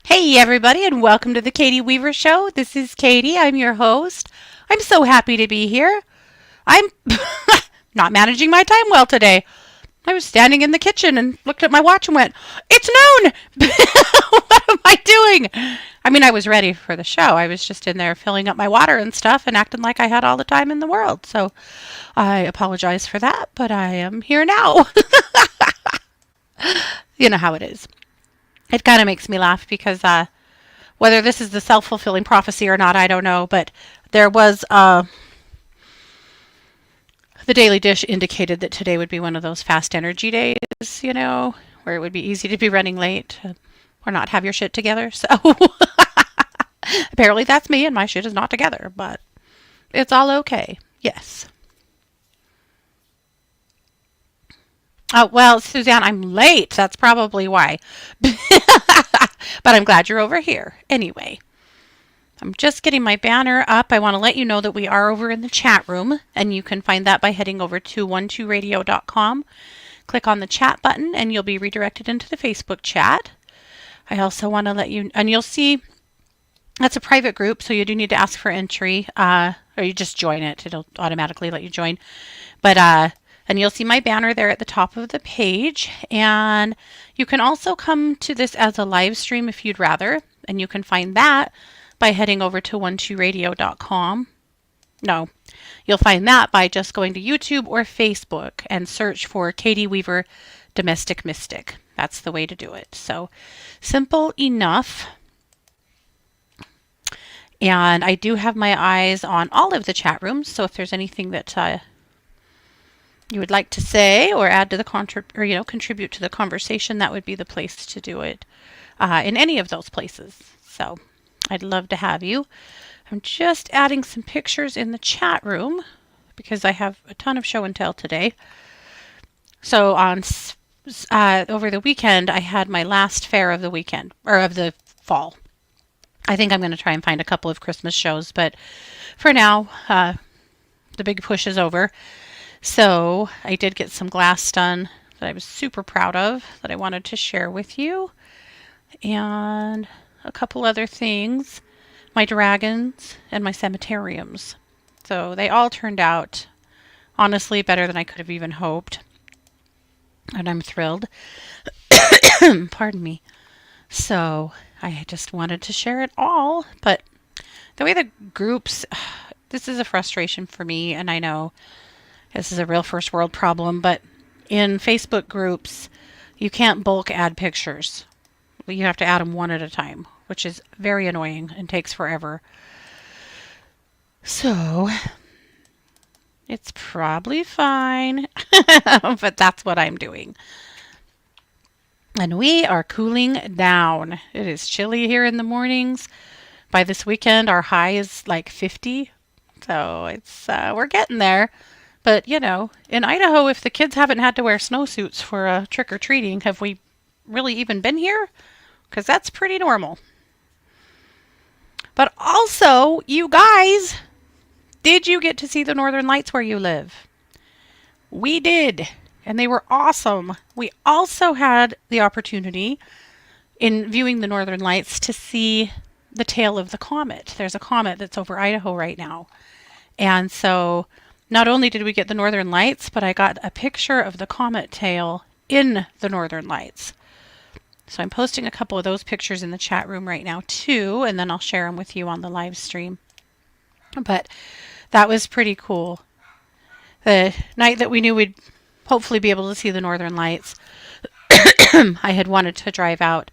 Hey, everybody, and welcome to the Katie Weaver Show. This is Katie. I'm your host. I'm so happy to be here. I'm not managing my time well today. I was standing in the kitchen and looked at my watch and went, "It's noon! What am I doing?" I mean, I was ready for the show. I was just in there filling up my water and stuff and acting like I had all the time in the world. So I apologize for that, but I am here now. You know how it is. It kind of makes me laugh because whether this is the self-fulfilling prophecy or not, I don't know. But there was the Daily Dish indicated that today would be one of those fast energy days, where it would be easy to be running late or not have your shit together. So apparently that's me, and my shit is not together, but it's all okay. Yes. Oh, well, Suzanne, I'm late. That's probably why. But I'm glad you're over here. Anyway, I'm just getting my banner up. I want to let you know that we are over in the chat room, and you can find that by heading over to 12radio.com. Click on the chat button, and you'll be redirected into the Facebook chat. I also want to let you, and you'll see that's a private group, so you do need to ask for entry, or you just join it. It'll automatically let you join. But and you'll see my banner there at the top of the page. And you can also come to this as a live stream if you'd rather. And you can find that by heading over to 12radio.com. No, you'll find that by just going to YouTube or Facebook and search for Katie Weaver Domestic Mystic. That's the way to do it. So simple enough. And I do have my eyes on all of the chat rooms. So if there's anything that you would like to say or add to the contribute to the conversation, that would be the place to do it in any of those places. So I'd love to have you. I'm just adding some pictures in the chat room because I have a ton of show and tell today. So on over the weekend, I had my last fair of the weekend, or of the fall. I think I'm going to try and find a couple of Christmas shows, but for now, the big push is over. So I did get some glass done that I was super proud of that I wanted to share with you. And a couple other things, my dragons and my cemeteriums. So they all turned out, honestly, better than I could have even hoped. And I'm thrilled. Pardon me. So I just wanted to share it all. But the way the groups, this is a frustration for me, and I know this is a real first world problem, but in Facebook groups, you can't bulk add pictures. You have to add them one at a time, which is very annoying and takes forever. So it's probably fine, but that's what I'm doing. And we are cooling down. It is chilly here in the mornings. By this weekend, our high is like 50. So it's we're getting there. But, in Idaho, if the kids haven't had to wear snowsuits for trick-or-treating, have we really even been here? Because that's pretty normal. But also, you guys, did you get to see the Northern Lights where you live? We did, and they were awesome. We also had the opportunity, in viewing the Northern Lights, to see the tail of the comet. There's a comet that's over Idaho right now. And so not only did we get the Northern Lights, but I got a picture of the comet tail in the Northern Lights. So I'm posting a couple of those pictures in the chat room right now too, and then I'll share them with you on the live stream. But that was pretty cool. The night that we knew we'd hopefully be able to see the Northern Lights, I had wanted to drive out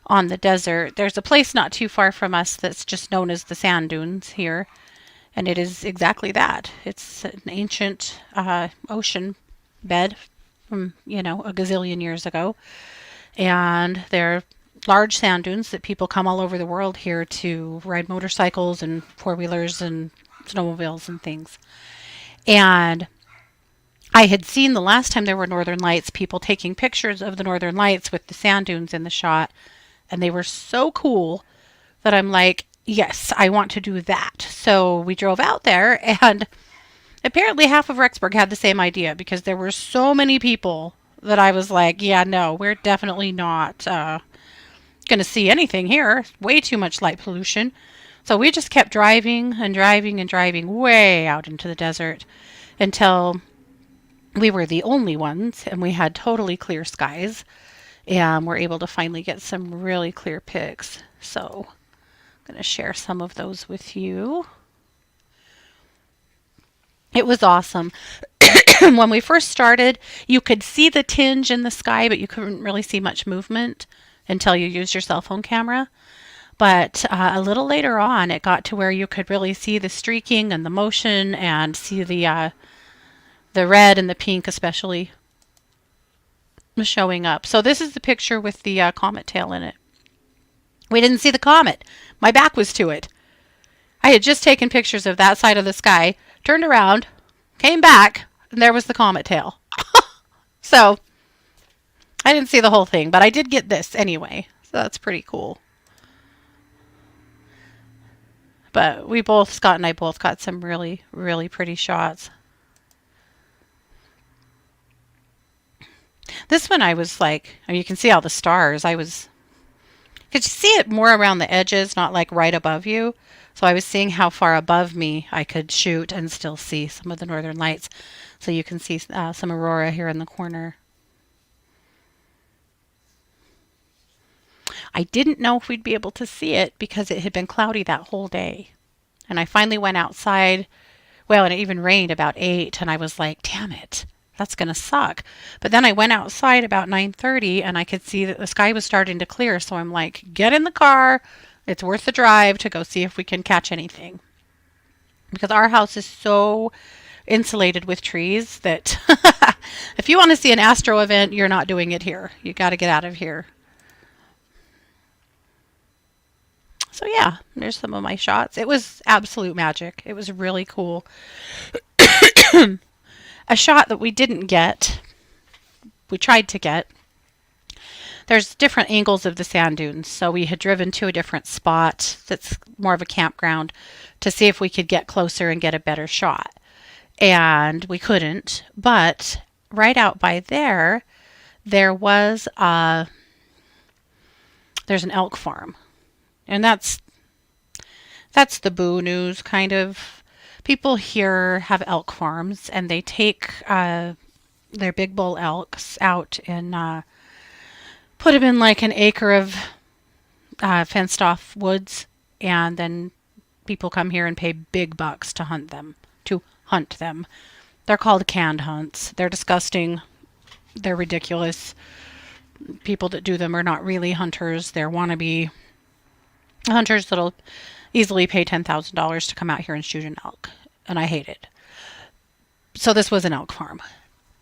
on the desert. There's a place not too far from us that's just known as the sand dunes here. And it is exactly that. It's an ancient ocean bed from, a gazillion years ago. And they're large sand dunes that people come all over the world here to ride motorcycles and four-wheelers and snowmobiles and things. And I had seen the last time there were Northern Lights, people taking pictures of the Northern Lights with the sand dunes in the shot. And they were so cool that I'm like, yes, I want to do that. So we drove out there, and apparently half of Rexburg had the same idea because there were so many people that I was like, yeah, no, we're definitely not going to see anything here. Way too much light pollution. So we just kept driving and driving and driving way out into the desert until we were the only ones and we had totally clear skies and we're able to finally get some really clear pics. So I'm going to share some of those with you. It was awesome. When we first started, you could see the tinge in the sky, but you couldn't really see much movement until you used your cell phone camera. But a little later on, it got to where you could really see the streaking and the motion and see the red and the pink especially showing up. So this is the picture with the comet tail in it. We didn't see the comet. My back was to it. I had just taken pictures of that side of the sky, turned around, came back, and there was the comet tail. So I didn't see the whole thing, but I did get this anyway. So that's pretty cool. But Scott and I both got some really, really pretty shots. This one I was like, I mean, you can see all the stars. Could you see it more around the edges, not like right above you? So I was seeing how far above me I could shoot and still see some of the northern lights. So you can see some aurora here in the corner. I didn't know if we'd be able to see it because it had been cloudy that whole day. And I finally went outside. Well, and it even rained about 8, and I was like, damn it, that's going to suck. But then I went outside about 9:30, and I could see that the sky was starting to clear. So I'm like, get in the car. It's worth the drive to go see if we can catch anything. Because our house is so insulated with trees that if you want to see an astro event, you're not doing it here. You got to get out of here. So yeah, there's some of my shots. It was absolute magic. It was really cool. A shot that we didn't get, we tried to get. There's different angles of the sand dunes. So we had driven to a different spot that's more of a campground to see if we could get closer and get a better shot. And we couldn't, but right out by there, there's an elk farm. And that's the boo news, kind of. People here have elk farms, and they take their big bull elks out and put them in like an acre of fenced-off woods, and then people come here and pay big bucks to hunt them. They're called canned hunts. They're disgusting. They're ridiculous. People that do them are not really hunters. They're wannabe hunters that'll easily pay $10,000 to come out here and shoot an elk. And I hate it. So this was an elk farm.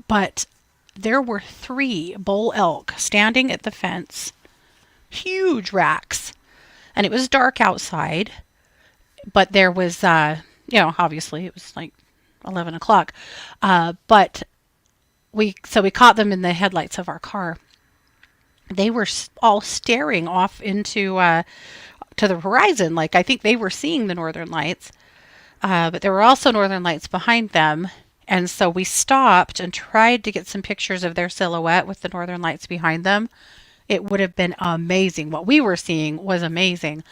But there were 3 bull elk standing at the fence. Huge racks. And it was dark outside. But there was, obviously it was like 11 o'clock. But we caught them in the headlights of our car. They were all staring off into to the horizon. Like, I think they were seeing the northern lights. But there were also northern lights behind them. And so we stopped and tried to get some pictures of their silhouette with the northern lights behind them. It would have been amazing. What we were seeing was amazing.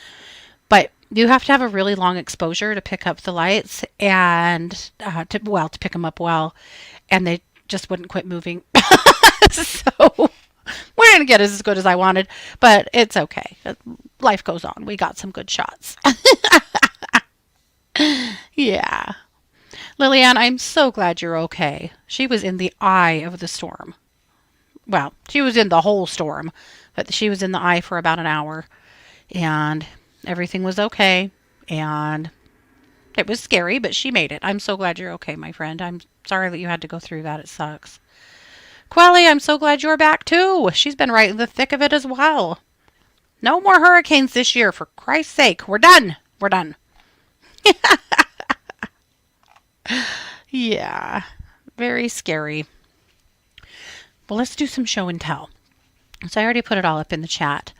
But you have to have a really long exposure to pick up the lights and to pick them up well. And they just wouldn't quit moving. So we didn't get as good as I wanted, but it's okay. Life goes on. We got some good shots. Yeah. Lillian, I'm so glad you're okay. She was in the eye of the storm. Well, she was in the whole storm, but she was in the eye for about an hour, and everything was okay, and it was scary, but she made it. I'm so glad you're okay, my friend. I'm sorry that you had to go through that. It sucks. Quelly, I'm so glad you're back too. She's been right in the thick of it as well. No more hurricanes this year, for Christ's sake. We're done. We're done. Yeah, very scary. Well, let's do some show and tell. So I already put it all up in the chat,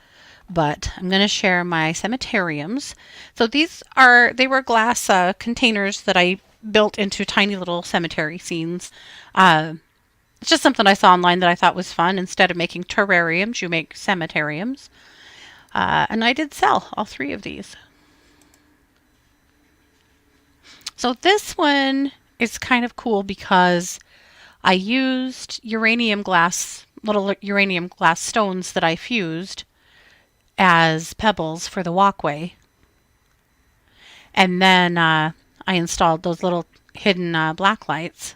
but I'm going to share my cemeteriums. So they were glass containers that I built into tiny little cemetery scenes. It's just something I saw online that I thought was fun. Instead of making terrariums, you make cemeteriums. And I did sell all three of these. So this one is kind of cool because I used uranium glass, little uranium glass stones that I fused as pebbles for the walkway. And then I installed those little hidden black lights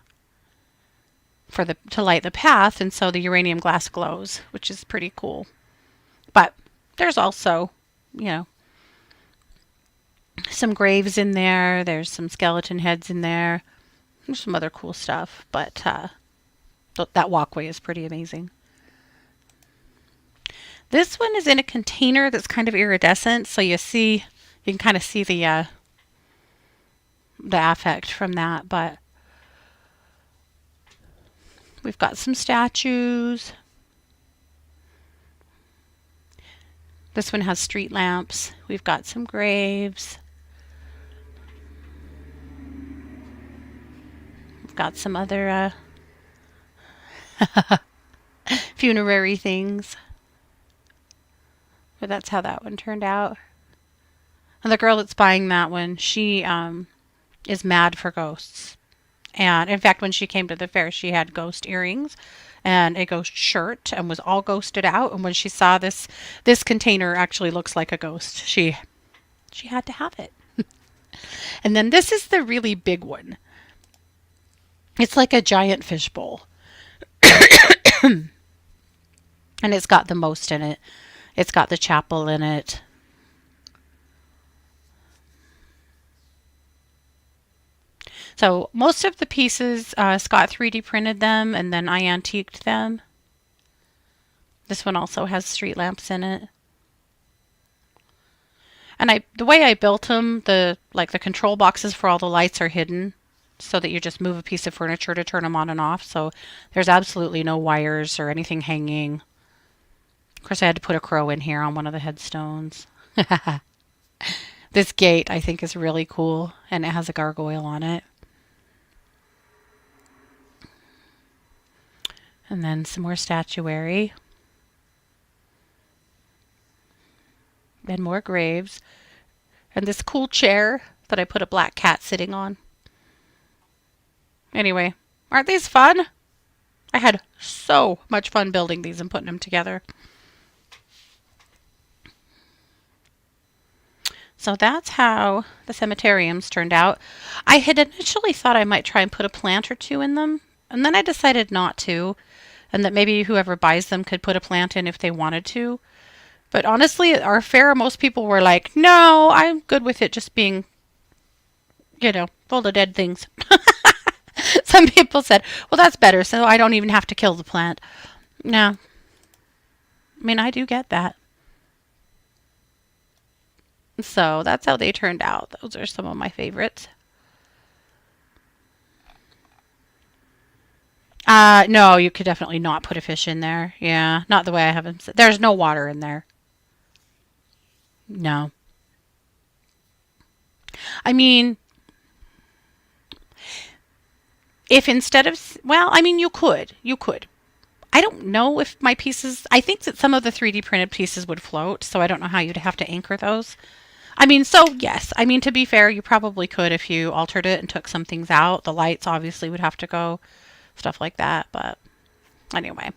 for to light the path, and so the uranium glass glows, which is pretty cool. But there's also, you know, some graves in there. There's some skeleton heads in there. There's some other cool stuff, but that walkway is pretty amazing. This one is in a container that's kind of iridescent, so you can kind of see the affect from that. But we've got some statues. This one has street lamps. We've got some graves. We've got some other funerary things. But that's how that one turned out. And the girl that's buying that one, she is mad for ghosts. And in fact, when she came to the fair, she had ghost earrings and a ghost shirt and was all ghosted out. And when she saw this container actually looks like a ghost, she had to have it. And then this is the really big one. It's like a giant fishbowl. And it's got the most in it. It's got the chapel in it. So most of the pieces, Scott 3D printed them and then I antiqued them. This one also has street lamps in it. And the way I built them, the control boxes for all the lights are hidden so that you just move a piece of furniture to turn them on and off. So there's absolutely no wires or anything hanging. Of course, I had to put a crow in here on one of the headstones. This gate, I think, is really cool, and it has a gargoyle on it. And then some more statuary. And more graves. And this cool chair that I put a black cat sitting on. Anyway, aren't these fun? I had so much fun building these and putting them together. So that's how the cemeteriums turned out. I had initially thought I might try and put a plant or two in them, and then I decided not to, and that maybe whoever buys them could put a plant in if they wanted to. But honestly, at our fair, most people were like, no, I'm good with it just being, full of dead things. Some people said, well, that's better, so I don't even have to kill the plant. No. I mean, I do get that. So that's how they turned out. Those are some of my favorites. No, you could definitely not put a fish in there. Yeah, not the way I have them. There's no water in there. No. I mean, if instead of, well, I mean, you could. I don't know if my pieces, I think that some of the 3D printed pieces would float, so I don't know how you'd have to anchor those. I mean, so yes, I mean, to be fair, you probably could if you altered it and took some things out. The lights obviously would have to go, stuff like that, but anyway.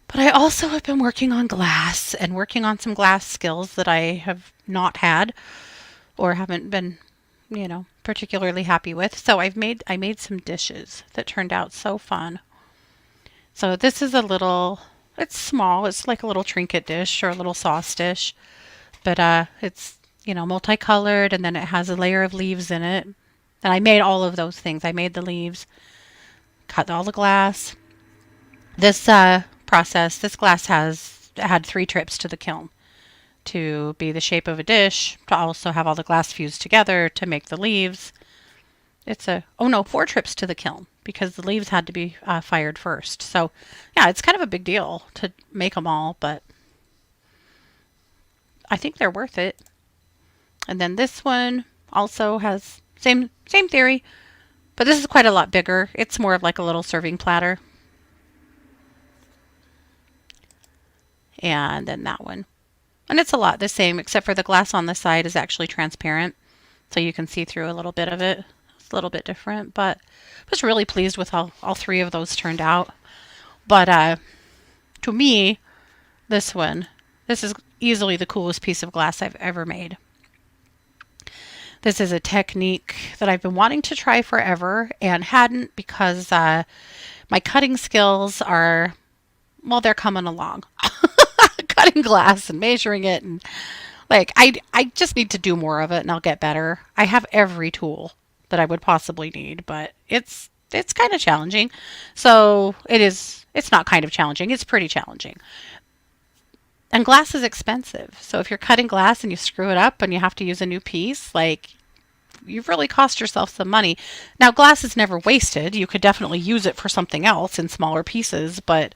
But I also have been working on glass and working on some glass skills that I have not had or haven't been, particularly happy with. So I made some dishes that turned out so fun. So this is it's small. It's like a little trinket dish or a little sauce dish. But it's, multicolored, and then it has a layer of leaves in it. And I made all of those things. I made the leaves, cut all the glass. This glass had 3 trips to the kiln to be the shape of a dish, to also have all the glass fused together to make the leaves. 4 trips to the kiln because the leaves had to be fired first. So, yeah, it's kind of a big deal to make them all, but I think they're worth it. And then this one also has same theory, but this is quite a lot bigger. It's more of like a little serving platter. And then that one. And it's a lot the same, except for the glass on the side is actually transparent. So you can see through a little bit of it. It's a little bit different, but I was really pleased with how all three of those turned out. But to me, this is easily the coolest piece of glass I've ever made. This is a technique that I've been wanting to try forever and hadn't because my cutting skills are, well, they're coming along. Cutting glass and measuring it and like I just need to do more of it and I'll get better. I have every tool that I would possibly need, but it's kind of challenging. So it's not kind of challenging, it's pretty challenging. And glass is expensive. So if you're cutting glass and you screw it up and you have to use a new piece, like you've really cost yourself some money. Now glass is never wasted. You could definitely use it for something else in smaller pieces, but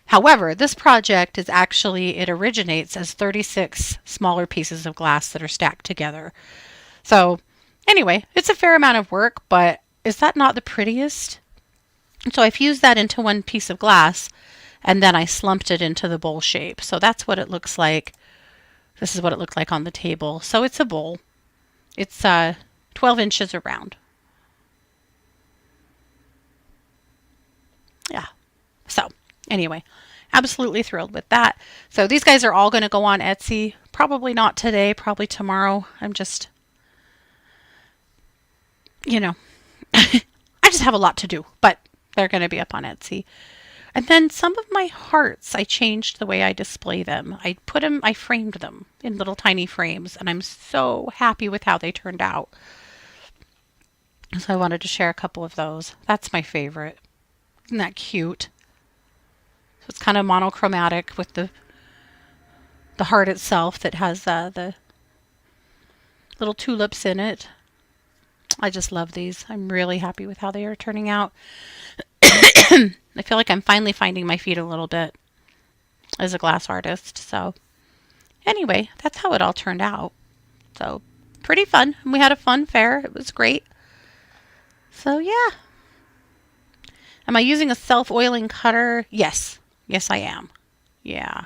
however, this project is actually, it originates as 36 smaller pieces of glass that are stacked together. So, anyway, it's a fair amount of work, but is that not the prettiest? So I fused that into one piece of glass and then I slumped it into the bowl shape. So that's what it looks like. This is what it looked like on the table. So it's a bowl. It's 12 inches around. Yeah. So anyway, absolutely thrilled with that. So these guys are all going to go on Etsy. Probably not today, probably tomorrow. I'm just, you know, I just have a lot to do, but they're going to be up on Etsy. And then some of my hearts, I changed the way I display them. I framed them in little tiny frames, and I'm so happy with how they turned out. So I wanted to share a couple of those. That's my favorite. Isn't that cute? So it's kind of monochromatic with the heart itself that has the little tulips in it. I just love these. I'm really happy with how they are turning out. I feel like I'm finally finding my feet a little bit as a glass artist. So anyway, that's how it all turned out. So pretty fun. We had a fun fair. It was great. So yeah. Am I using a self-oiling cutter? Yes. Yes, I am. Yeah.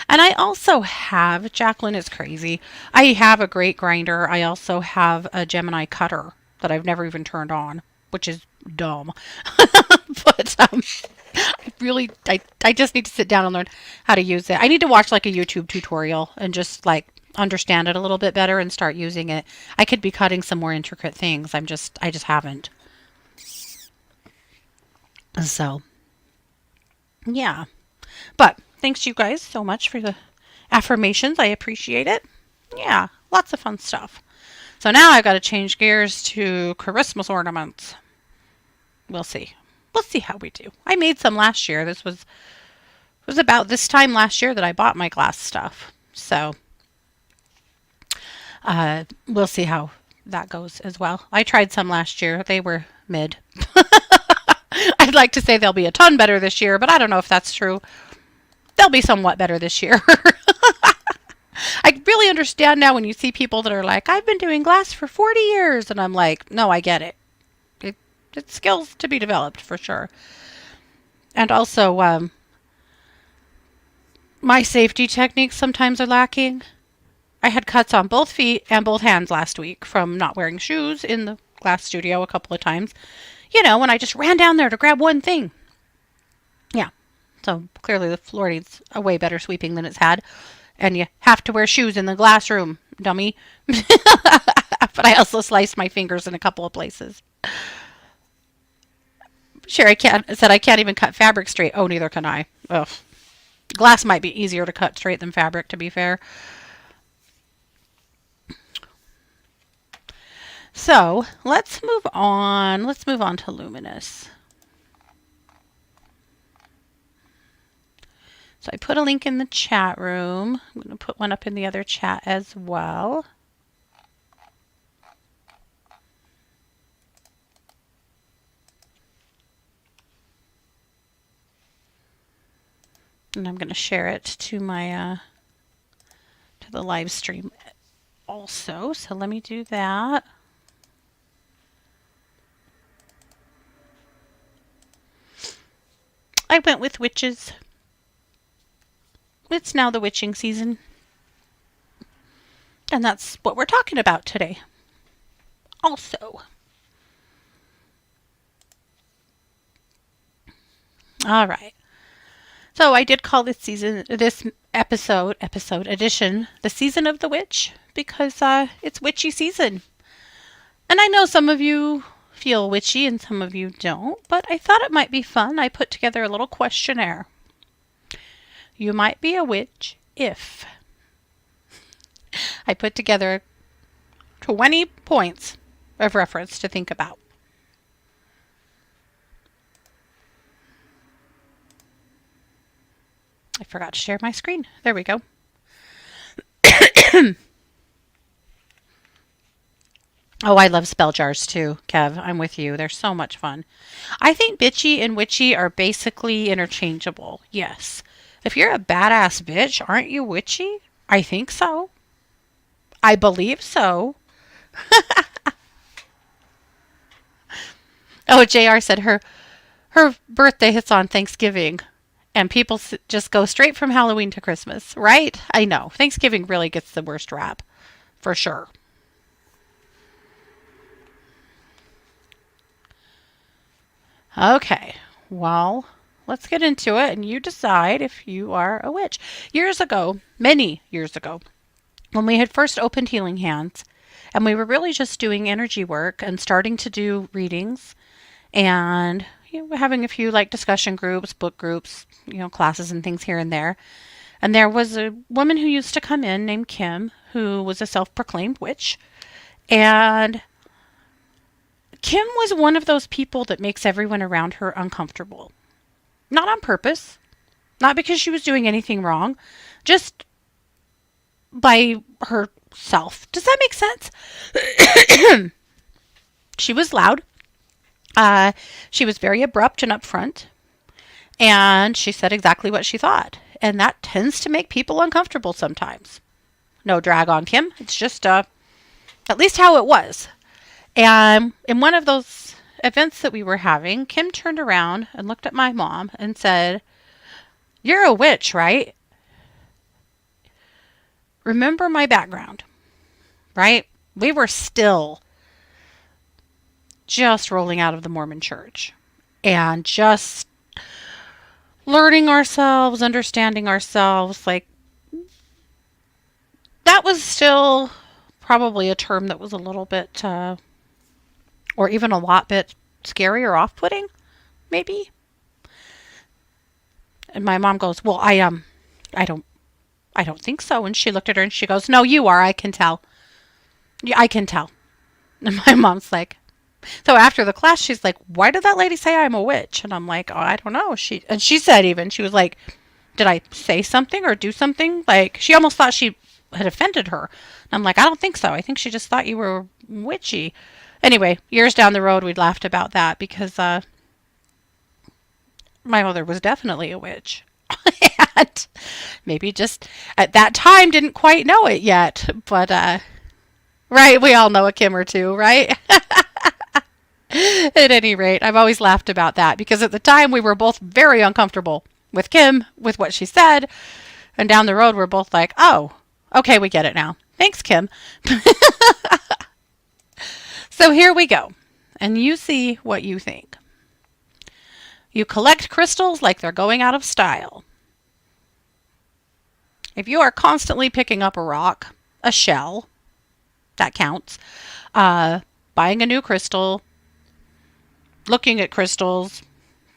And I also have, Jacqueline is crazy. I have a great grinder. I also have a Gemini cutter that I've never even turned on, which is dumb. But I just need to sit down and learn how to use it. I need to watch like a YouTube tutorial and just like understand it a little bit better and start using it. I could be cutting some more intricate things. I just haven't. So, yeah. But thanks you guys so much for the affirmations. I appreciate it. Yeah, lots of fun stuff. So now I've got to change gears to Christmas ornaments. We'll see. We'll see how we do. I made some last year. This was about this time last year that I bought my glass stuff. So we'll see how that goes as well. I tried some last year. They were mid. I'd like to say they'll be a ton better this year, but I don't know if that's true. They'll be somewhat better this year. I really understand now when you see people that are like, I've been doing glass for 40 years. And I'm like, no, I get it. It's skills to be developed for sure. And also, my safety techniques sometimes are lacking. I had cuts on both feet and both hands last week from not wearing shoes in the glass studio a couple of times. You know, when I just ran down there to grab one thing. Yeah. So clearly the floor needs a way better sweeping than it's had. And you have to wear shoes in the glass room, dummy. But I also sliced my fingers in a couple of places. Sherry said I can't even cut fabric straight. Oh, neither can I. Ugh. Glass might be easier to cut straight than fabric, to be fair. So let's move on. Let's move on to Luminous. So I put a link in the chat room. I'm going to put one up in the other chat as well. And I'm going to share it to my to the live stream also. So let me do that. I went with witches. it's now the witching season. And that's what we're talking about today. Also. All right. So I did call this episode edition, the season of the witch, because it's witchy season. And I know some of you feel witchy and some of you don't, but I thought it might be fun. I put together a little questionnaire. You might be a witch if. I put together 20 points of reference to think about. I forgot to share my screen. There we go. Oh, I love spell jars too, Kev. I'm with you. They're so much fun. I think bitchy and witchy are basically interchangeable. Yes. If you're a badass bitch, aren't you witchy? I think so. I believe so. Oh, JR said her birthday hits on Thanksgiving. And people just go straight from Halloween to Christmas, right? I know. Thanksgiving really gets the worst rap, for sure. Okay, well, let's get into it and you decide if you are a witch. Years ago, many years ago, when we had first opened Healing Hands, and we were really just doing energy work and starting to do readings and having a few like discussion groups, book groups, classes and things here and there. And there was a woman who used to come in named Kim, who was a self-proclaimed witch. And Kim was one of those people that makes everyone around her uncomfortable. Not on purpose, not because she was doing anything wrong, just by herself. Does that make sense? She was loud. She was very abrupt and upfront. And she said exactly what she thought. And that tends to make people uncomfortable sometimes. No drag on Kim. It's just at least how it was. And in one of those events that we were having, Kim turned around and looked at my mom and said, "You're a witch, right? Remember my background, right? We were still just rolling out of the Mormon church and just learning ourselves, understanding ourselves. Like, that was still probably a term that was a little bit, or even a lot bit scary or off-putting, maybe." And my mom goes, "Well, I don't think so." And she looked at her and she goes, "No, you are. I can tell. Yeah, I can tell." And my mom's like, so after the class, she's like, "Why did that lady say I'm a witch?" And I'm like, "Oh, I don't know." She said even, she was like, "Did I say something or do something?" Like, she almost thought she had offended her. And I'm like, "I don't think so. I think she just thought you were witchy." Anyway, years down the road, we laughed about that because my mother was definitely a witch. And maybe just at that time didn't quite know it yet. But, right, we all know a Kim or two, right? At any rate, I've always laughed about that because at the time we were both very uncomfortable with Kim, with what she said. And down the road, we're both like, "Oh, okay, we get it now. Thanks, Kim." So here we go. And you see what you think. You collect crystals like they're going out of style. If you are constantly picking up a rock, a shell, that counts. Buying a new crystal, looking at crystals,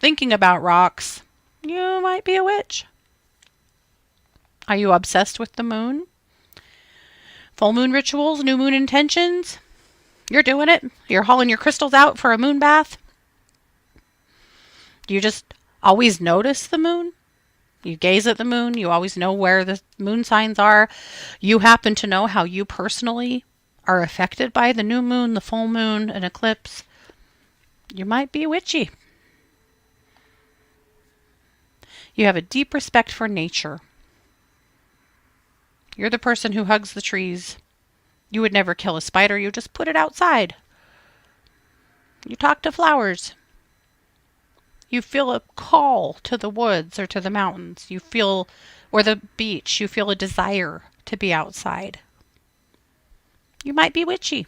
thinking about rocks, you might be a witch. Are you obsessed with the moon? Full moon rituals, new moon intentions? You're doing it. You're hauling your crystals out for a moon bath. Do you just always notice the moon? You gaze at the moon. You always know where the moon signs are. You happen to know how you personally are affected by the new moon, the full moon, an eclipse. You might be witchy. You have a deep respect for nature. You're the person who hugs the trees. You would never kill a spider. You just put it outside. You talk to flowers. You feel a call to the woods or to the mountains. You feel or the beach. You feel a desire to be outside. You might be witchy.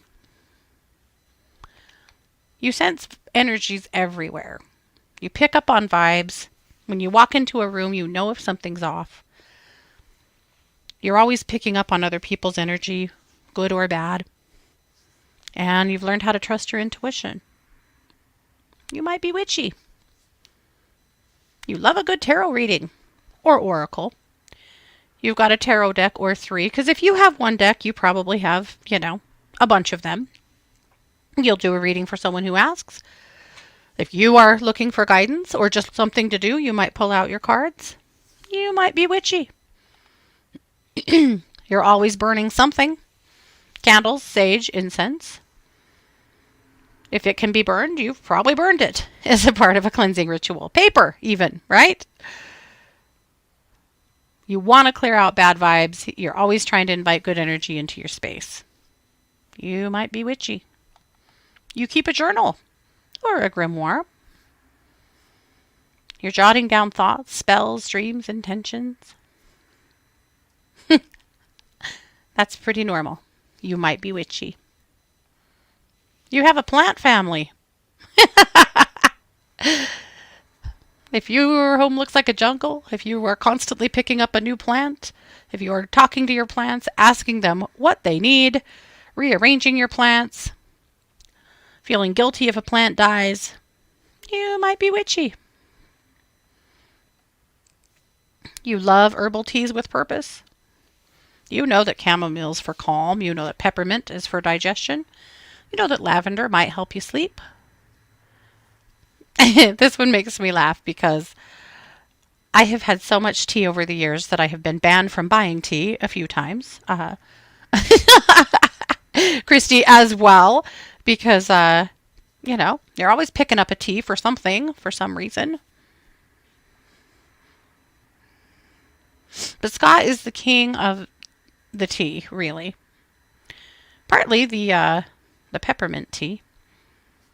You sense energies everywhere. You pick up on vibes. When you walk into a room, you know if something's off. You're always picking up on other people's energy, good or bad. And you've learned how to trust your intuition. You might be witchy. You love a good tarot reading or oracle. You've got a tarot deck or 3, because if you have one deck, you probably have, a bunch of them. You'll do a reading for someone who asks. If you are looking for guidance or just something to do, you might pull out your cards. You might be witchy. You're always burning something. Candles, sage, incense. If it can be burned, you've probably burned it as a part of a cleansing ritual. Paper, even, right? You want to clear out bad vibes. You're always trying to invite good energy into your space. You might be witchy. You keep a journal or a grimoire. You're jotting down thoughts, spells, dreams, intentions. That's pretty normal. You might be witchy. You have a plant family. If your home looks like a jungle, if you are constantly picking up a new plant, if you are talking to your plants, asking them what they need, rearranging your plants, feeling guilty if a plant dies, you might be witchy. You love herbal teas with purpose. You know that chamomile is for calm. You know that peppermint is for digestion. You know that lavender might help you sleep. This one makes me laugh because I have had so much tea over the years that I have been banned from buying tea a few times. Christy as well, because, you're always picking up a tea for something, for some reason. But Scott is the king of the tea, really. Partly the peppermint tea.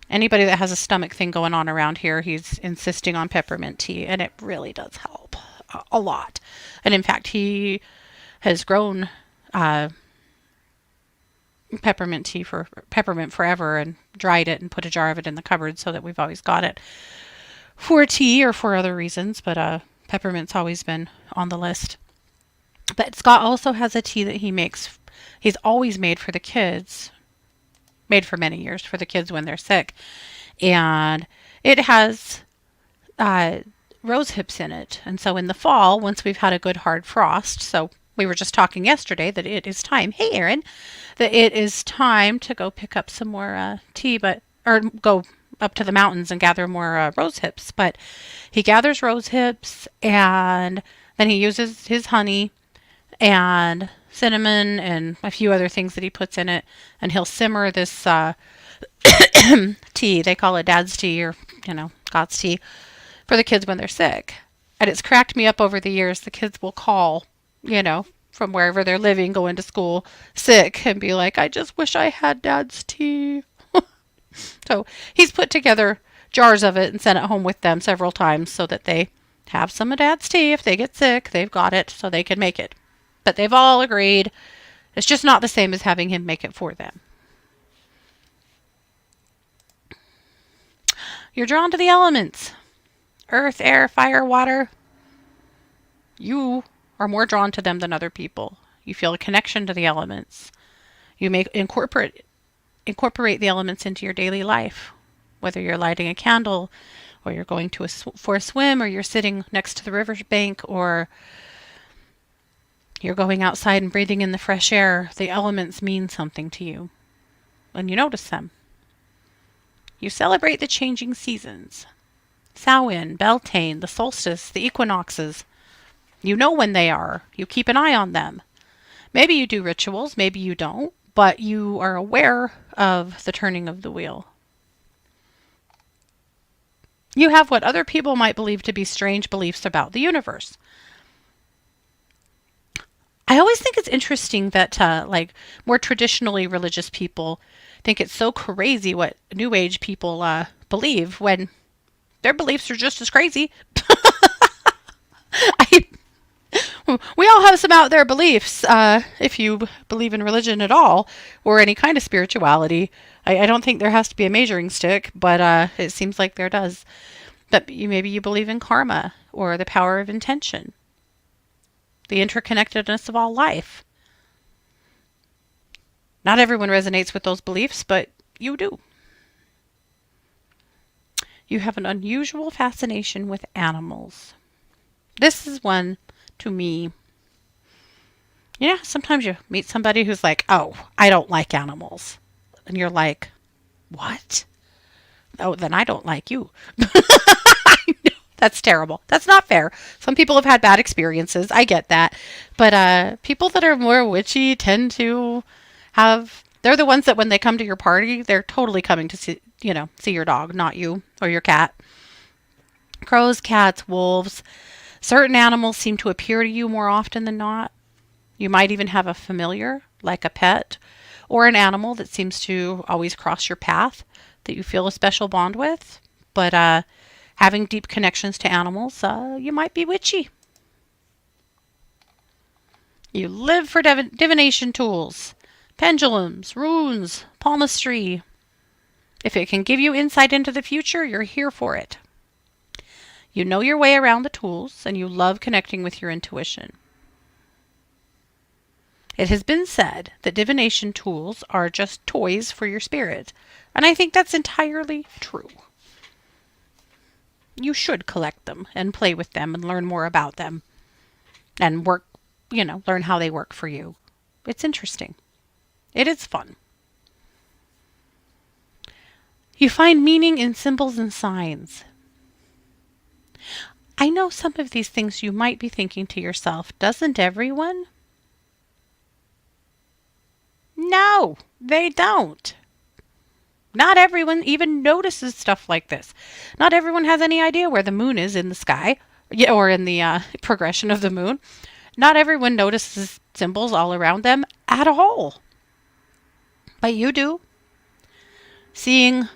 Anybody that has a stomach thing going on around here, he's insisting on peppermint tea, and it really does help a lot. And in fact, he has grown peppermint forever and dried it and put a jar of it in the cupboard so that we've always got it for tea or for other reasons. But peppermint's always been on the list. But Scott also has a tea that he makes. He's always made for the kids. Made for many years for the kids when they're sick. And it has rose hips in it. And so in the fall, once we've had a good hard frost, so we were just talking yesterday that it is time, hey Erin, that it is time to go pick up some more tea, or go up to the mountains and gather more rose hips. But he gathers rose hips and then he uses his honey and cinnamon and a few other things that he puts in it, and he'll simmer this tea. They call it Dad's tea or, God's tea for the kids when they're sick. And it's cracked me up over the years. The kids will call, from wherever they're living, going to school, sick, and be like, I just wish I had Dad's tea. So he's put together jars of it and sent it home with them several times so that they have some of Dad's tea. If they get sick, they've got it so they can make it. But they've all agreed it's just not the same as having him make it for them. You're drawn to the elements. Earth, air, fire, water. You are more drawn to them than other people. You feel a connection to the elements. You may incorporate the elements into your daily life. Whether you're lighting a candle, or you're going for a swim, or you're sitting next to the riverbank, or you're going outside and breathing in the fresh air, the elements mean something to you. And you notice them. You celebrate the changing seasons. Samhain, Beltane, the solstice, the equinoxes. You know when they are. You keep an eye on them. Maybe you do rituals, maybe you don't, but you are aware of the turning of the wheel. You have what other people might believe to be strange beliefs about the universe. I always think it's interesting that more traditionally religious people think it's so crazy what New Age people believe when their beliefs are just as crazy. We all have some out there beliefs, if you believe in religion at all, or any kind of spirituality. I don't think there has to be a measuring stick, but it seems like there does. But maybe you believe in karma, or the power of intention, the interconnectedness of all life. Not everyone resonates with those beliefs, but you do. You have an unusual fascination with animals. This is one, to me. Yeah, sometimes you meet somebody who's like, oh, I don't like animals. And you're like, what? Oh, then I don't like you. That's terrible. That's not fair. Some people have had bad experiences. I get that. But people that are more witchy tend to they're the ones that when they come to your party, they're totally coming to see your dog, not you or your cat. Crows, cats, wolves, certain animals seem to appear to you more often than not. You might even have a familiar, like a pet, or an animal that seems to always cross your path that you feel a special bond with. But having deep connections to animals, you might be witchy. You live for divination tools, pendulums, runes, palmistry. If it can give you insight into the future, you're here for it. You know your way around the tools, and you love connecting with your intuition. It has been said that divination tools are just toys for your spirit, and I think that's entirely true. You should collect them and play with them and learn more about them and learn how they work for you. It's interesting. It is fun. You find meaning in symbols and signs. I know some of these things you might be thinking to yourself, doesn't everyone? No, they don't. Not everyone even notices stuff like this. Not everyone has any idea where the moon is in the sky, or in the progression of the moon. Not everyone notices symbols all around them at all. But you do. Seeing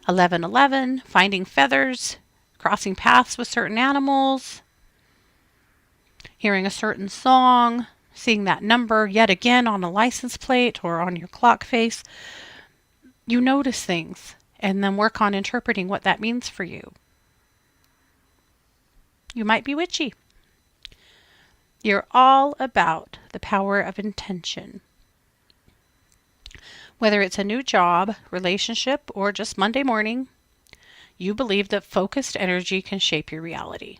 1111, finding feathers, crossing paths with certain animals, hearing a certain song, seeing that number yet again on a license plate or on your clock face. You notice things and then work on interpreting what that means for you. You might be witchy. You're all about the power of intention. Whether it's a new job, relationship, or just Monday morning, you believe that focused energy can shape your reality.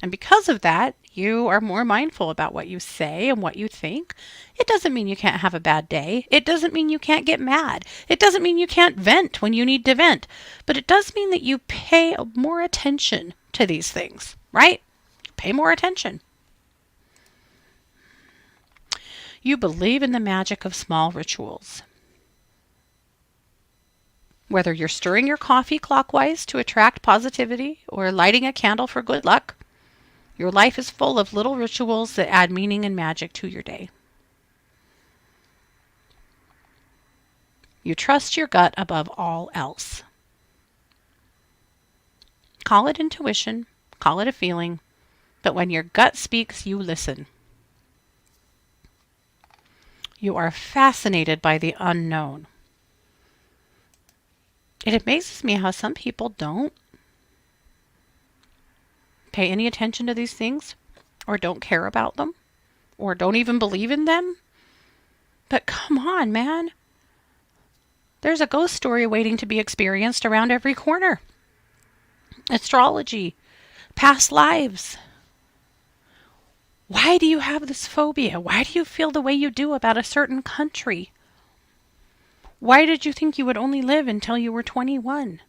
And because of that, you are more mindful about what you say and what you think. It doesn't mean you can't have a bad day. It doesn't mean you can't get mad. It doesn't mean you can't vent when you need to vent. But it does mean that you pay more attention to these things, right? Pay more attention. You believe in the magic of small rituals. Whether you're stirring your coffee clockwise to attract positivity or lighting a candle for good luck, your life is full of little rituals that add meaning and magic to your day. You trust your gut above all else. Call it intuition, call it a feeling, but when your gut speaks, you listen. You are fascinated by the unknown. It amazes me how some people don't pay any attention to these things, or don't care about them, or don't even believe in them. But come on, man. There's a ghost story waiting to be experienced around every corner. Astrology, past lives. Why do you have this phobia? Why do you feel the way you do about a certain country? Why did you think you would only live until you were 21?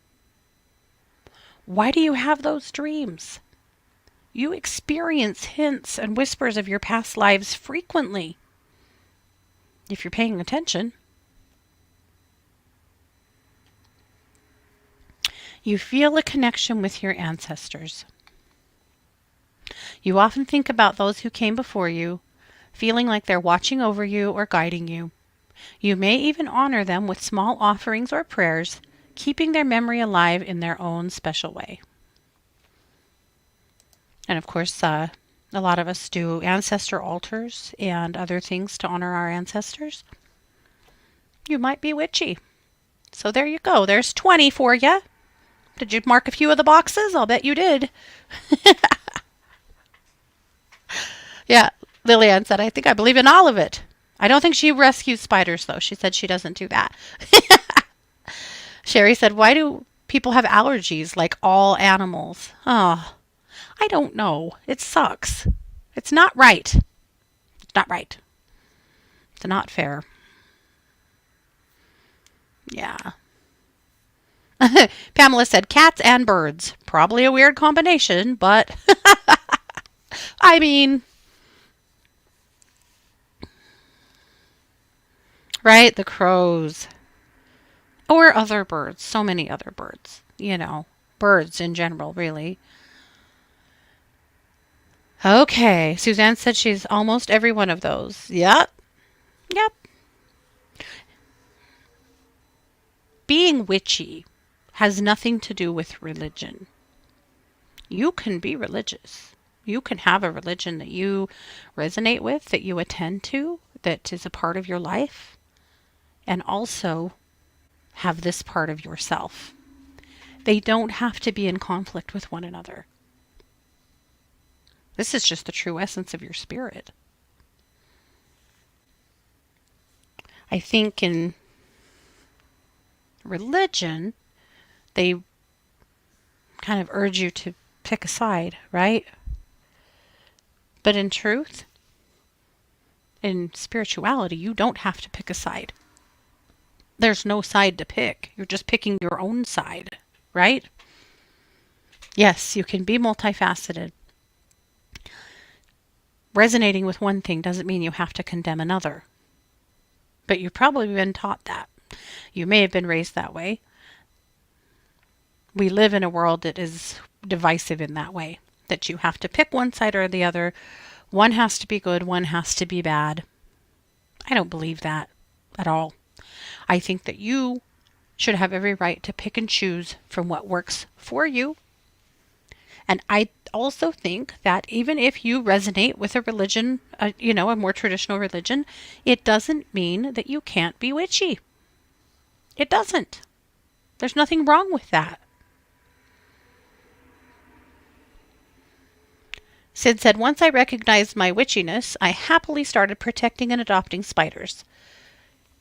Why do you have those dreams? You experience hints and whispers of your past lives frequently, if you're paying attention. You feel a connection with your ancestors. You often think about those who came before you, feeling like they're watching over you or guiding you. You may even honor them with small offerings or prayers, keeping their memory alive in their own special way. And of course, A lot of us do ancestor altars and other things to honor our ancestors. You might be witchy. So there you go. There's 20 for you. Did you mark a few of the boxes? I'll bet you did. Yeah, Lillian said, I think I believe in all of it. I don't think she rescues spiders, though. She said she doesn't do that. Sherry said, why do people have allergies like all animals? Oh, I don't know. It sucks. It's not right. It's not right. It's not fair. Yeah. Pamela said, cats and birds. Probably a weird combination, but I mean, right? The crows. Or other birds. So many other birds. Birds in general, really. Okay. Suzanne said she's almost every one of those. Yep. Yep. Being witchy has nothing to do with religion. You can be religious. You can have a religion that you resonate with, that you attend to, that is a part of your life, and also have this part of yourself. They don't have to be in conflict with one another. This is just the true essence of your spirit. I think in religion, they kind of urge you to pick a side, right? But in truth, in spirituality, you don't have to pick a side. There's no side to pick. You're just picking your own side, right? Yes, you can be multifaceted. Resonating with one thing doesn't mean you have to condemn another. But you've probably been taught that. You may have been raised that way. We live in a world that is divisive in that way, that you have to pick one side or the other. One has to be good, one has to be bad. I don't believe that at all. I think that you should have every right to pick and choose from what works for you. And I also think that even if you resonate with a religion, a more traditional religion, it doesn't mean that you can't be witchy. It doesn't. There's nothing wrong with that. Sid said, once I recognized my witchiness, I happily started protecting and adopting spiders.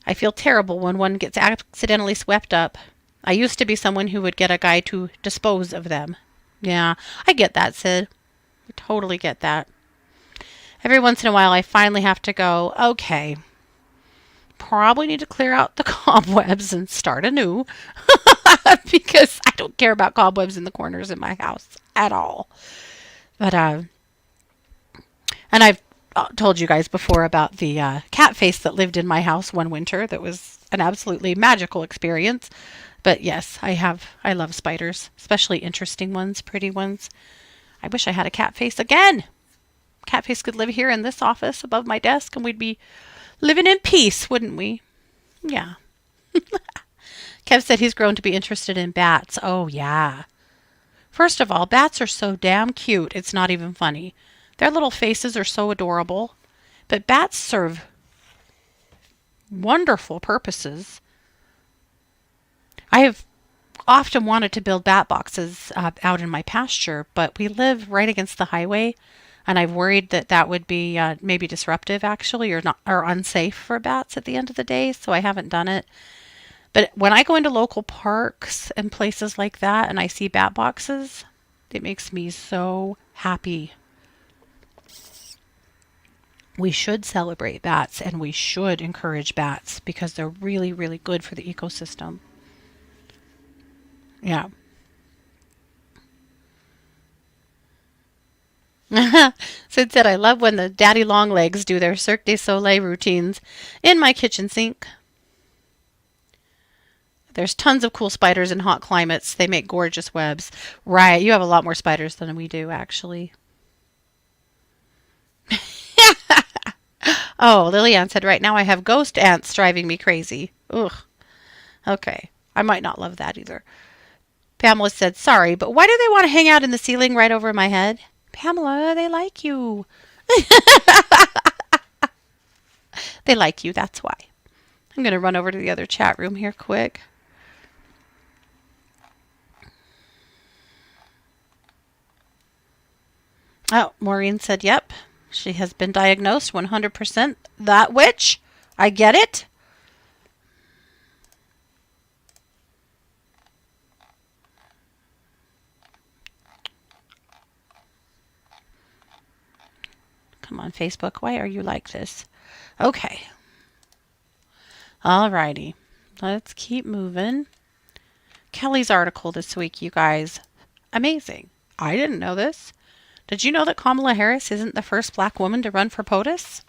I feel terrible when one gets accidentally swept up. I used to be someone who would get a guy to dispose of them. Yeah, I get that, Sid. I totally get that. Every once in a while, I finally have to go, okay, probably need to clear out the cobwebs and start anew because I don't care about cobwebs in the corners in my house at all. But, and I've told you guys before about the cat face that lived in my house one winter. That was an absolutely magical experience. But yes, I love spiders, especially interesting ones, pretty ones. I wish I had a cat face again. Cat face could live here in this office above my desk and we'd be living in peace, wouldn't we? Yeah. Kev said he's grown to be interested in bats. Oh, yeah. First of all, bats are so damn cute, it's not even funny. Their little faces are so adorable. But bats serve wonderful purposes. I have often wanted to build bat boxes out in my pasture, but we live right against the highway, and I've worried that that would be maybe disruptive, actually, or unsafe for bats at the end of the day, so I haven't done it. But when I go into local parks and places like that and I see bat boxes, it makes me so happy. We should celebrate bats and we should encourage bats because they're really, really good for the ecosystem. Yeah. Sid said, I love when the daddy long legs do their Cirque du Soleil routines in my kitchen sink. There's tons of cool spiders in hot climates. They make gorgeous webs. Right. You have a lot more spiders than we do, actually. Oh, Lillian said, right now I have ghost ants driving me crazy. Ugh. Okay. I might not love that either. Pamela said, sorry, but why do they want to hang out in the ceiling right over my head? Pamela, they like you. They like you, that's why. I'm going to run over to the other chat room here quick. Oh, Maureen said, yep. She has been diagnosed 100% that witch. I get it. Come on, Facebook. Why are you like this? Okay. Alrighty. Let's keep moving. Kelly's article this week, you guys. Amazing. I didn't know this. Did you know that Kamala Harris isn't the first black woman to run for POTUS?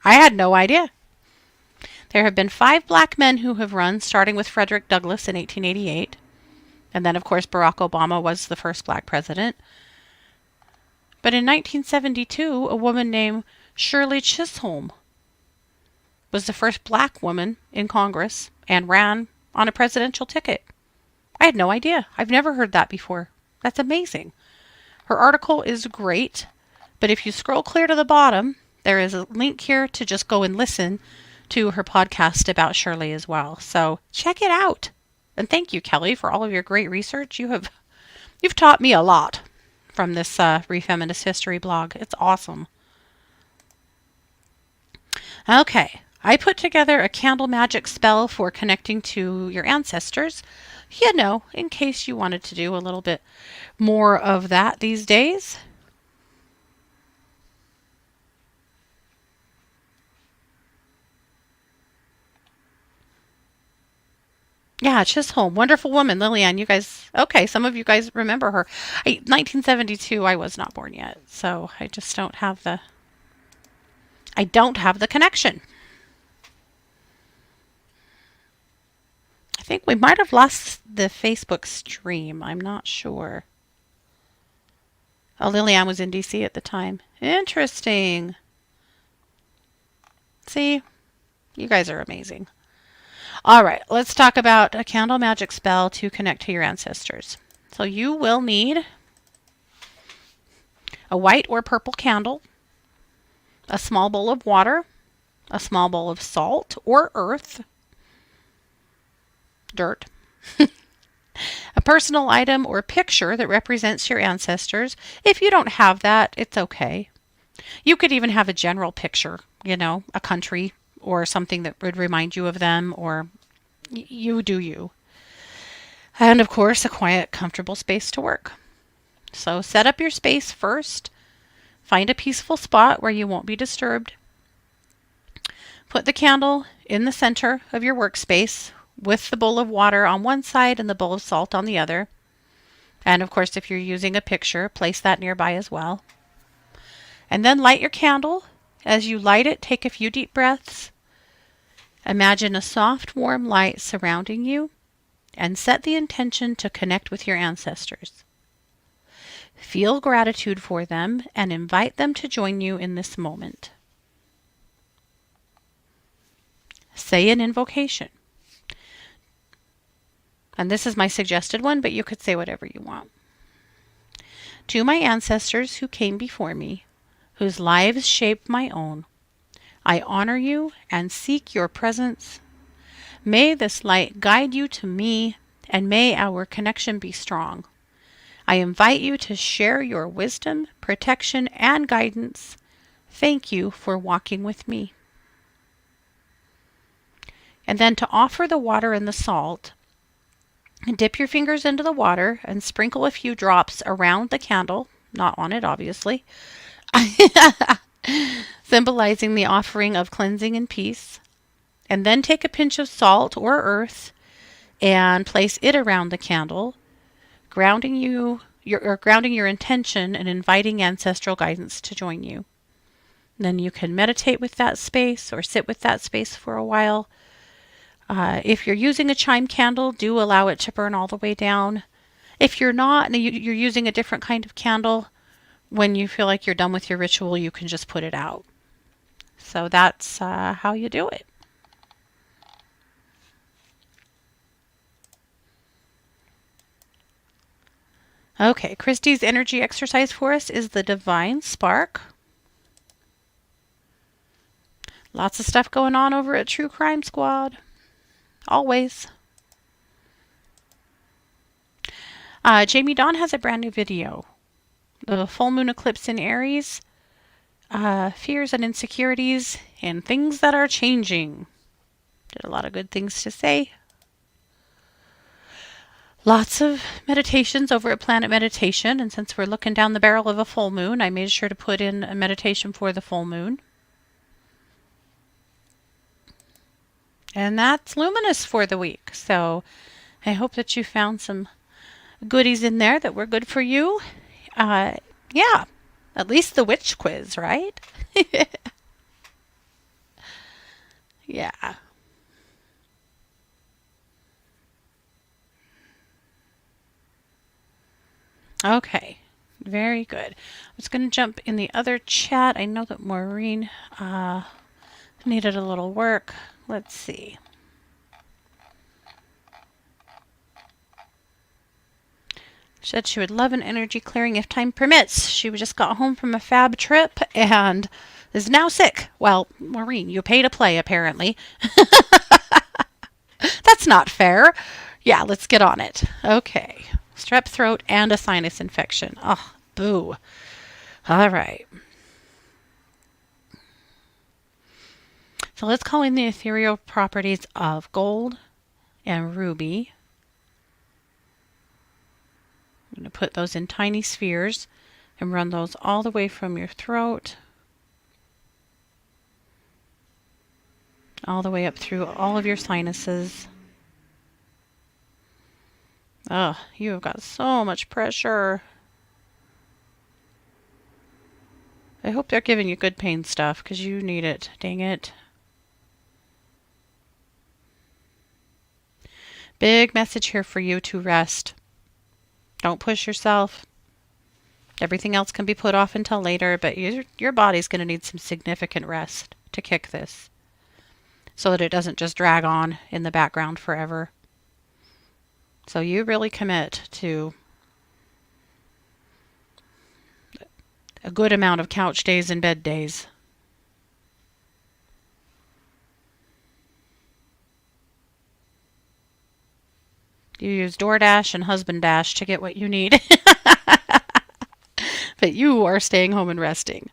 I had no idea. There have been 5 black men who have run, starting with Frederick Douglass in 1888. And then, of course, Barack Obama was the first black president. But in 1972, a woman named Shirley Chisholm was the first black woman in Congress and ran on a presidential ticket. I had no idea. I've never heard that before. That's amazing. Her article is great, but if you scroll clear to the bottom, there is a link here to just go and listen to her podcast about Shirley as well. So check it out. And thank you, Kelly, for all of your great research. You've taught me a lot from this Refeminist History blog. It's awesome. Okay, I put together a candle magic spell for connecting to your ancestors, in case you wanted to do a little bit more of that these days. Yeah, Chisholm, wonderful woman, Lillian. You guys, okay, some of you guys remember her. 1972, I was not born yet, so I just don't have the connection. I think we might have lost the Facebook stream. I'm not sure. Oh, Lillian was in DC at the time. Interesting. See, you guys are amazing. All right, let's talk about a candle magic spell to connect to your ancestors. So you will need a white or purple candle, a small bowl of water, a small bowl of salt or earth, dirt, a personal item or picture that represents your ancestors. If you don't have that, it's okay. You could even have a general picture, a country or something that would remind you of them, or you do you. And of course, a quiet, comfortable space to work. So set up your space first. Find a peaceful spot where you won't be disturbed. Put the candle in the center of your workspace with the bowl of water on one side and the bowl of salt on the other. And of course, if you're using a picture, place that nearby as well. And then light your candle. As you light it, take a few deep breaths. Imagine a soft, warm light surrounding you and set the intention to connect with your ancestors. Feel gratitude for them and invite them to join you in this moment. Say an invocation. And this is my suggested one, but you could say whatever you want. To my ancestors who came before me, whose lives shaped my own, I honor you and seek your presence. May this light guide you to me, and may our connection be strong. I invite you to share your wisdom, protection, and guidance. Thank you for walking with me. And then to offer the water and the salt, dip your fingers into the water and sprinkle a few drops around the candle, not on it, obviously, symbolizing the offering of cleansing and peace. And then take a pinch of salt or earth and place it around the candle, grounding your intention and inviting ancestral guidance to join you. Then you can meditate with that space or sit with that space for a while. If you're using a chime candle, do allow it to burn all the way down. If you're not, and you're using a different kind of candle, when you feel like you're done with your ritual, you can just put it out. So that's how you do it. Okay, Christy's energy exercise for us is the Divine Spark. Lots of stuff going on over at True Crime Squad. Always. Jamie Dawn has a brand new video. The full moon eclipse in Aries, fears and insecurities, and things that are changing. Did a lot of good things to say. Lots of meditations over at Planet Meditation, and since we're looking down the barrel of a full moon, I made sure to put in a meditation for the full moon. And that's luminous for the week, so I hope that you found some goodies in there that were good for you. Yeah, at least the witch quiz, right? Yeah. Okay, very good. I was going to jump in the other chat. I know that Maureen needed a little work. Let's see. She said she would love an energy clearing if time permits. She just got home from a fab trip and is now sick. Well, Maureen, you pay to play, apparently. That's not fair. Yeah, let's get on it. Okay. Strep throat and a sinus infection. Oh, boo. All right. So let's call in the ethereal properties of gold and ruby. I'm going to put those in tiny spheres and run those all the way from your throat, all the way up through all of your sinuses. Oh, you have got so much pressure. I hope they're giving you good pain stuff because you need it. Dang it. Big message here for you to rest. Don't push yourself. Everything else can be put off until later, but your body's going to need some significant rest to kick this so that it doesn't just drag on in the background forever. So you really commit to a good amount of couch days and bed days. You use DoorDash and Husband Dash to get what you need. But you are staying home and resting.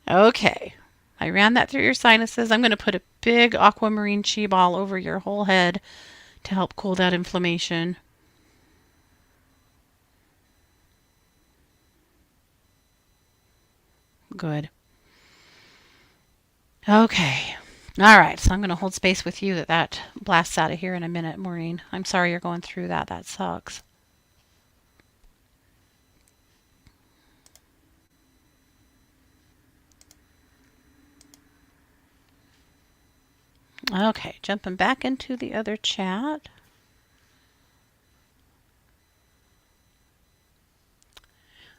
Okay. I ran that through your sinuses. I'm going to put a big aquamarine chi ball over your whole head to help cool that inflammation. Good. Okay. All right. So I'm going to hold space with you that blasts out of here in a minute, Maureen. I'm sorry you're going through that. That sucks. Okay, jumping back into the other chat.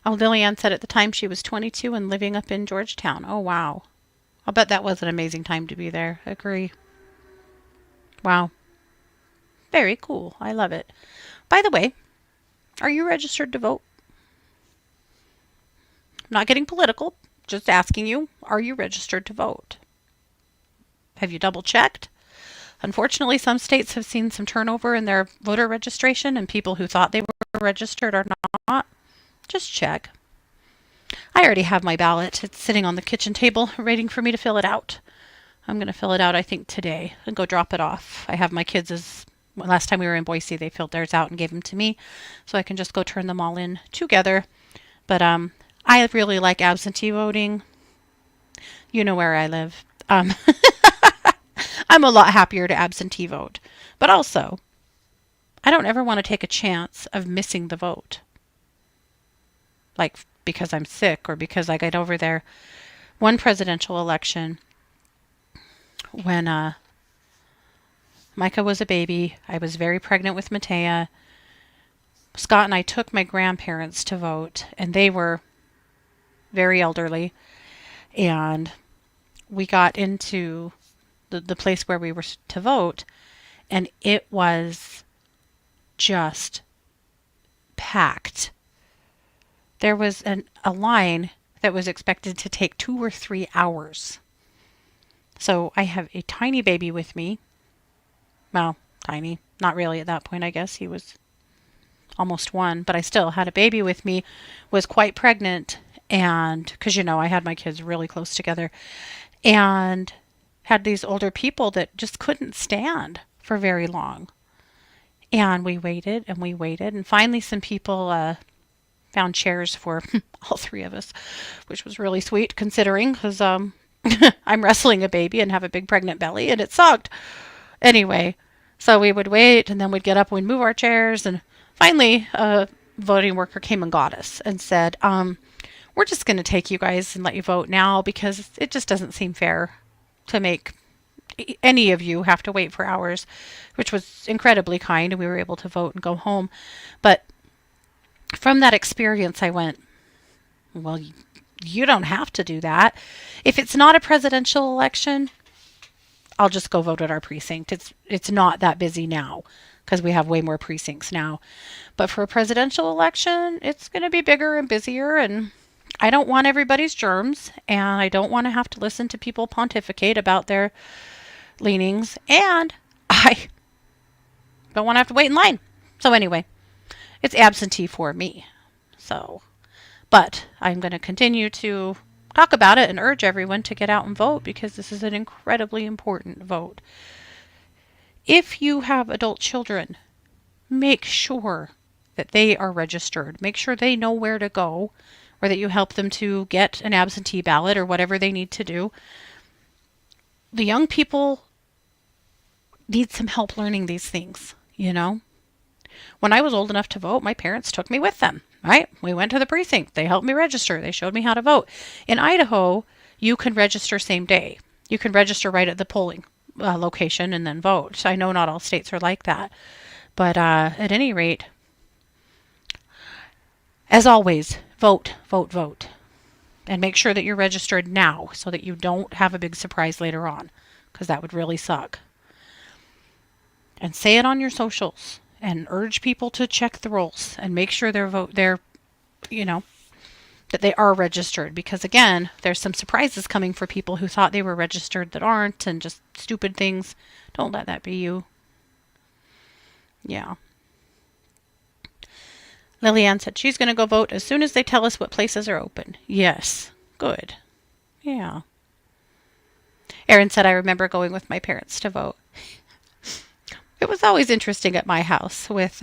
Oh, Lillian said at the time she was 22 and living up in Georgetown. Oh, wow. I'll bet that was an amazing time to be there. Agree. Wow. Very cool. I love it. By the way, are you registered to vote? I'm not getting political. Just asking you, are you registered to vote? Have you double checked? Unfortunately, some states have seen some turnover in their voter registration, and people who thought they were registered are not. Just check. I already have my ballot. It's sitting on the kitchen table waiting for me to fill it out. I'm going to fill it out, I think, today and go drop it off. I have my kids' last time we were in Boise, they filled theirs out and gave them to me, so I can just go turn them all in together. But I really like absentee voting. You know where I live. I'm a lot happier to absentee vote. But also, I don't ever want to take a chance of missing the vote. Like because I'm sick or because I got over there. One presidential election, when Micah was a baby, I was very pregnant with Matea. Scott and I took my grandparents to vote, and they were very elderly. And we got into the place where we were to vote, and it was just packed. there was a line that was expected to take 2 or 3 hours. So I have a tiny baby with me. Well, tiny. Not really at that point, I guess. He was almost 1, but I still had a baby with me, was quite pregnant, and because I had my kids really close together, and had these older people that just couldn't stand for very long. And we waited and we waited, and finally some people found chairs for all 3 of us, which was really sweet considering because I'm wrestling a baby and have a big pregnant belly, and it sucked. Anyway, so we would wait, and then we'd get up and we'd move our chairs, and finally a voting worker came and got us and said, we're just going to take you guys and let you vote now because it just doesn't seem fair to make any of you have to wait for hours, which was incredibly kind, and we were able to vote and go home. But from that experience, I went, well, you don't have to do that. If it's not a presidential election, I'll just go vote at our precinct. It's not that busy now because we have way more precincts now. But for a presidential election, it's going to be bigger and busier, and I don't want everybody's germs, and I don't want to have to listen to people pontificate about their leanings, and I don't want to have to wait in line. So anyway, it's absentee for me. So, but I'm going to continue to talk about it and urge everyone to get out and vote because this is an incredibly important vote. If you have adult children, make sure that they are registered. Make sure they know where to go, or that you help them to get an absentee ballot or whatever they need to do. The young people need some help learning these things, When I was old enough to vote, my parents took me with them, right? We went to the precinct. They helped me register. They showed me how to vote. In Idaho, you can register same day. You can register right at the polling location and then vote. I know not all states are like that. But at any rate, as always, vote, vote, vote. And make sure that you're registered now so that you don't have a big surprise later on, because that would really suck. And say it on your socials and urge people to check the rolls and make sure that they are registered, because again, there's some surprises coming for people who thought they were registered that aren't, and just stupid things. Don't let that be you. Yeah. Lillian said she's going to go vote as soon as they tell us what places are open. Yes. Good. Yeah. Erin said, I remember going with my parents to vote. It was always interesting at my house with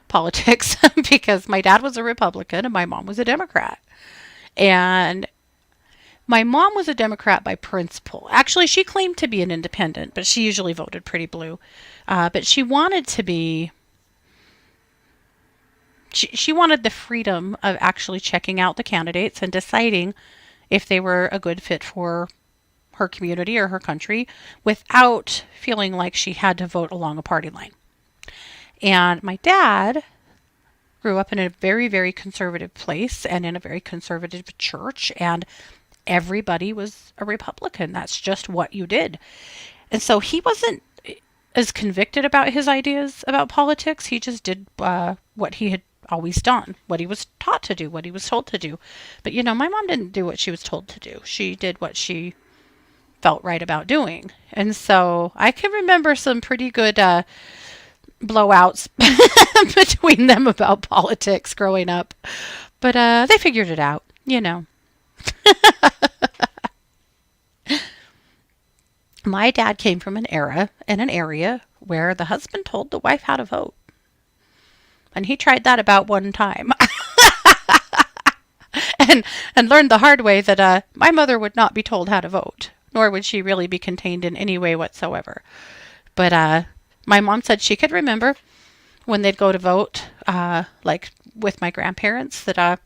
politics because my dad was a Republican and my mom was a Democrat. And my mom was a Democrat by principle. Actually, she claimed to be an independent, but she usually voted pretty blue. But she wanted to be... She wanted the freedom of actually checking out the candidates and deciding if they were a good fit for her community or her country without feeling like she had to vote along a party line. And my dad grew up in a very, very conservative place and in a very conservative church, and everybody was a Republican. That's just what you did. And so he wasn't as convicted about his ideas about politics. He just did what he had always done, what he was taught to do, what he was told to do. But my mom didn't do what she was told to do. She did what she felt right about doing. And so I can remember some pretty good blowouts between them about politics growing up. But they figured it out, My dad came from an era and an area where the husband told the wife how to vote. And he tried that about one time. and learned the hard way that my mother would not be told how to vote, nor would she really be contained in any way whatsoever. But my mom said she could remember when they'd go to vote, like with my grandparents, that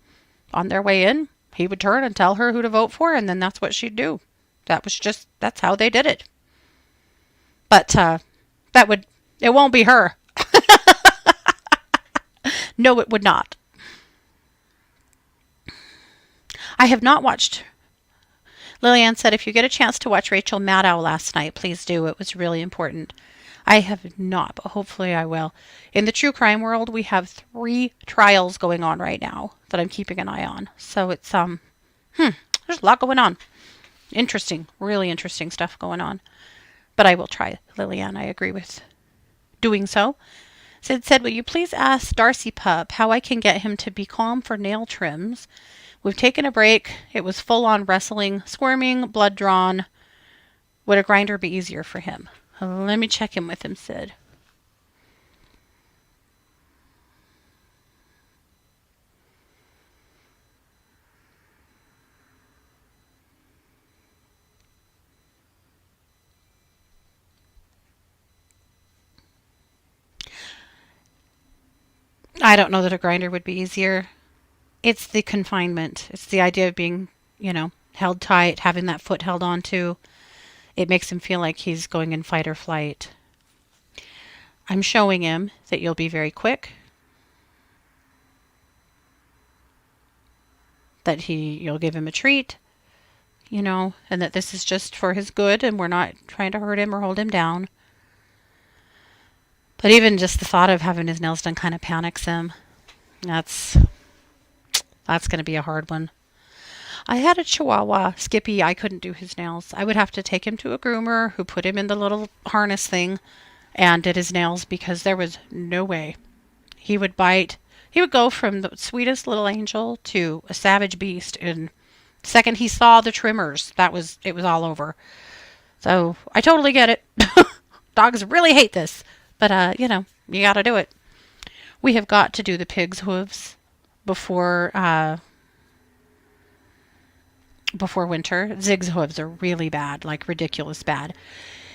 on their way in, he would turn and tell her who to vote for, and then that's what she'd do. That's how they did it. But it won't be her. No, it would not. I have not watched. Lillian said, if you get a chance to watch Rachel Maddow last night, please do. It was really important. I have not, but hopefully I will. In the true crime world, we have 3 trials going on right now that I'm keeping an eye on. So it's there's a lot going on. Interesting, really interesting stuff going on. But I will try, Lillian. I agree with doing so. Sid said, will you please ask Darcy Pup how I can get him to be calm for nail trims? We've taken a break. It was full on wrestling, squirming, blood drawn. Would a grinder be easier for him? Let me check in with him, Sid. I don't know that a grinder would be easier. It's the confinement. It's the idea of being, held tight, having that foot held onto. It makes him feel like he's going in fight or flight. I'm showing him that you'll be very quick, that you'll give him a treat, and that this is just for his good and we're not trying to hurt him or hold him down. But even just the thought of having his nails done kind of panics him. That's going to be a hard one. I had a Chihuahua, Skippy. I couldn't do his nails. I would have to take him to a groomer who put him in the little harness thing and did his nails because there was no way. He would bite. He would go from the sweetest little angel to a savage beast. And the second he saw the trimmers, it was all over. So I totally get it. Dogs really hate this. But, you got to do it. We have got to do the pig's hooves before winter. Zig's hooves are really bad, like ridiculous bad.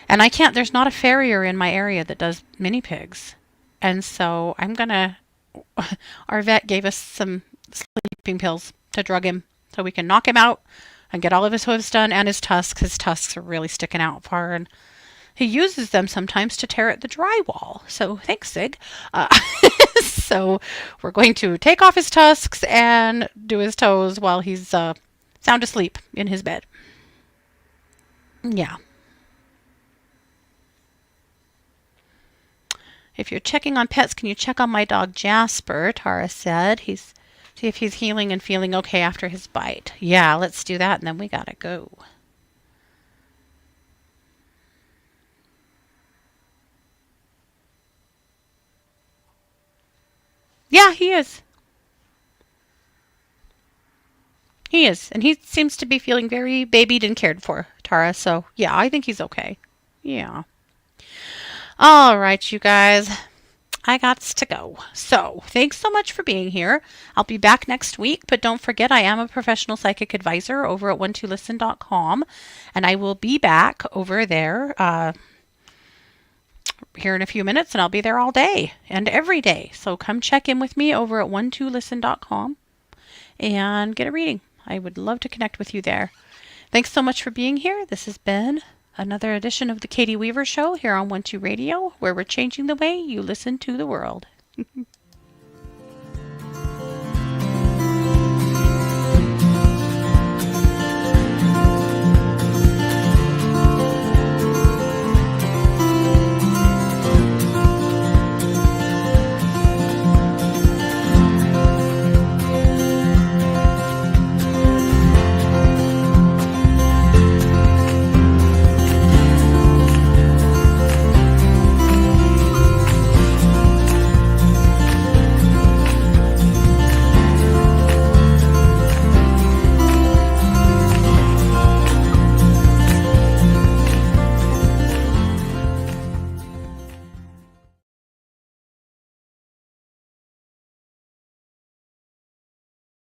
And there's not a farrier in my area that does mini pigs. And so our vet gave us some sleeping pills to drug him so we can knock him out and get all of his hooves done and his tusks. His tusks are really sticking out far, and he uses them sometimes to tear at the drywall. So thanks, Zig. So we're going to take off his tusks and do his toes while he's sound asleep in his bed. Yeah. If you're checking on pets, can you check on my dog Jasper? Tara said. See if he's healing and feeling okay after his bite. Yeah, let's do that, and then we gotta go. Yeah, he is. He is. And he seems to be feeling very babied and cared for, Tara. So, yeah, I think he's okay. Yeah. All right, you guys. I got to go. So, thanks so much for being here. I'll be back next week, but don't forget I am a professional psychic advisor over at one2listen.com, and I will be back over there here in a few minutes, and I'll be there all day and every day. So come check in with me over at one2listen.com and get a reading. I would love to connect with you there. Thanks so much for being here. This has been another edition of the Katie Weaver Show here on 12 Radio, where we're changing the way you listen to the world.